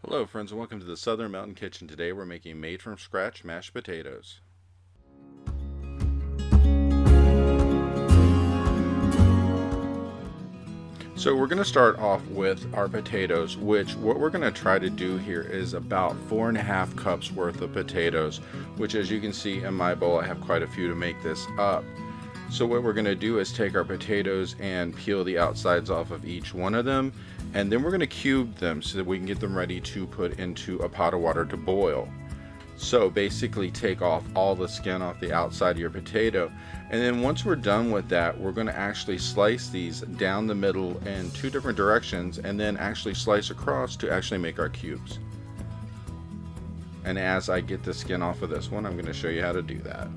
Hello friends and welcome to the Southern Mountain Kitchen. Today we're making made from scratch mashed potatoes. So we're going to start off with our potatoes, which what we're going to try to do here is about 4.5 cups worth of potatoes, which as you can see in my bowl I have quite a few to make this up. So what we're going to do is take our potatoes and peel the outsides off of each one of them, and then we're going to cube them so that we can get them ready to put into a pot of water to boil. So basically take off all the skin off the outside of your potato, and then once we're done with that, we're going to actually slice these down the middle in 2 different directions and then actually slice across to actually make our cubes. And as I get the skin off of this one, I'm going to show you how to do that.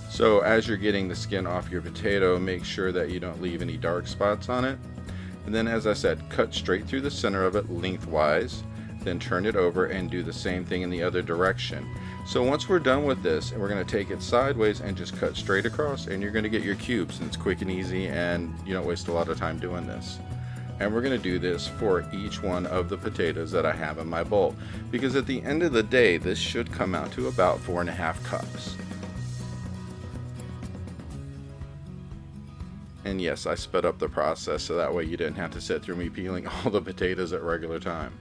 So as you're getting the skin off your potato, make sure that you don't leave any dark spots on it. And then, as I said, cut straight through the center of it lengthwise, then turn it over and do the same thing in the other direction. So once we're done with this, we're going to take it sideways and just cut straight across, and you're going to get your cubes, and it's quick and easy and you don't waste a lot of time doing this. And we're going to do this for each one of the potatoes that I have in my bowl, because at the end of the day this should come out to about 4.5 cups. And yes, I sped up the process so that way you didn't have to sit through me peeling all the potatoes at regular time.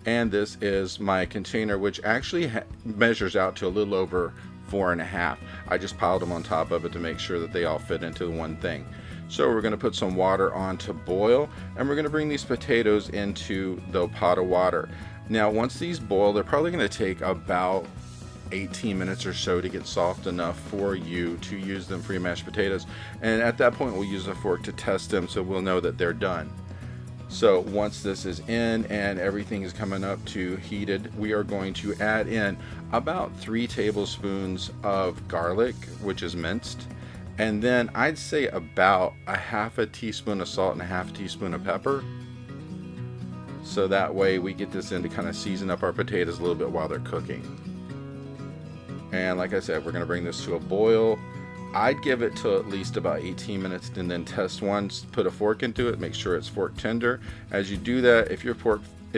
And this is my container, which actually measures out to a little over 4.5. I just piled them on top of it to make sure that they all fit into one thing. So we're going to put some water on to boil, and we're going to bring these potatoes into the pot of water. Now once these boil, they're probably going to take about 18 minutes or so to get soft enough for you to use them for your mashed potatoes, and at that point we'll use a fork to test them so we'll know that they're done. So once this is in and everything is coming up to heated, we are going to add in about 3 tablespoons of garlic, which is minced, and then I'd say about a half a teaspoon of salt and a half a teaspoon of pepper, so that way we get this in to kind of season up our potatoes a little bit while they're cooking. And like I said, we're going to bring this to a boil. I'd give it to at least about 18 minutes and then test once, put a fork into it, make sure it's fork tender. As you do that, if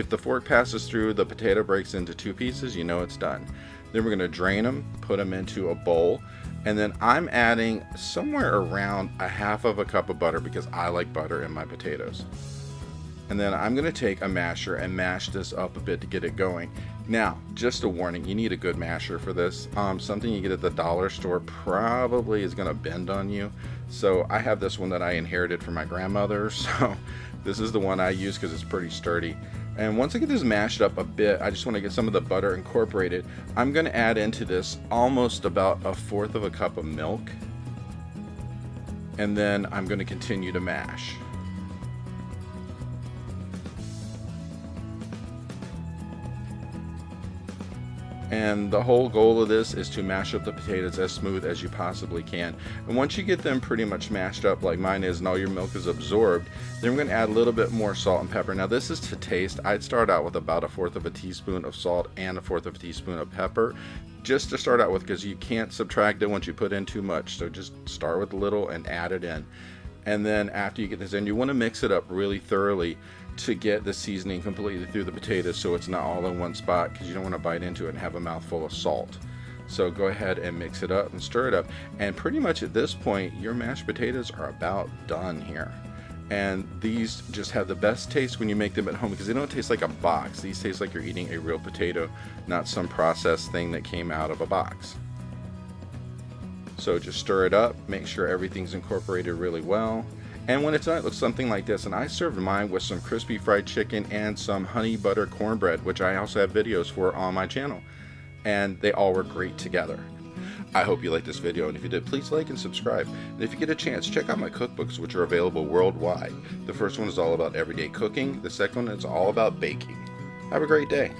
the fork passes through, the potato breaks into 2 pieces, you know it's done. Then we're going to drain them, put them into a bowl, and then I'm adding somewhere around a half of a cup of butter because I like butter in my potatoes. And then I'm going to take a masher and mash this up a bit to get it going. Now, just a warning, you need a good masher for this. Something you get at the dollar store probably is going to bend on you. So I have this one that I inherited from my grandmother. So this is the one I use because it's pretty sturdy. And once I get this mashed up a bit, I just want to get some of the butter incorporated. I'm going to add into this almost about 1/4 of a cup of milk. And then I'm going to continue to mash. And the whole goal of this is to mash up the potatoes as smooth as you possibly can. And once you get them pretty much mashed up like mine is and all your milk is absorbed, then we're going to add a little bit more salt and pepper. Now this is to taste. I'd start out with about 1/4 of a teaspoon of salt and 1/4 of a teaspoon of pepper, just to start out with, because you can't subtract it once you put in too much. So just start with a little and add it in. And then after you get this in, you want to mix it up really thoroughly to get the seasoning completely through the potatoes so it's not all in one spot, because you don't want to bite into it and have a mouthful of salt. So go ahead and mix it up and stir it up, and pretty much at this point your mashed potatoes are about done here. And these just have the best taste when you make them at home because they don't taste like a box. These taste like you're eating a real potato, not some processed thing that came out of a box. So just stir it up, make sure everything's incorporated really well. And when it's done, it looks something like this. And I served mine with some crispy fried chicken and some honey butter cornbread, which I also have videos for on my channel. And they all were great together. I hope you liked this video, and if you did, please like and subscribe. And if you get a chance, check out my cookbooks, which are available worldwide. The first one is all about everyday cooking. The second one is all about baking. Have a great day.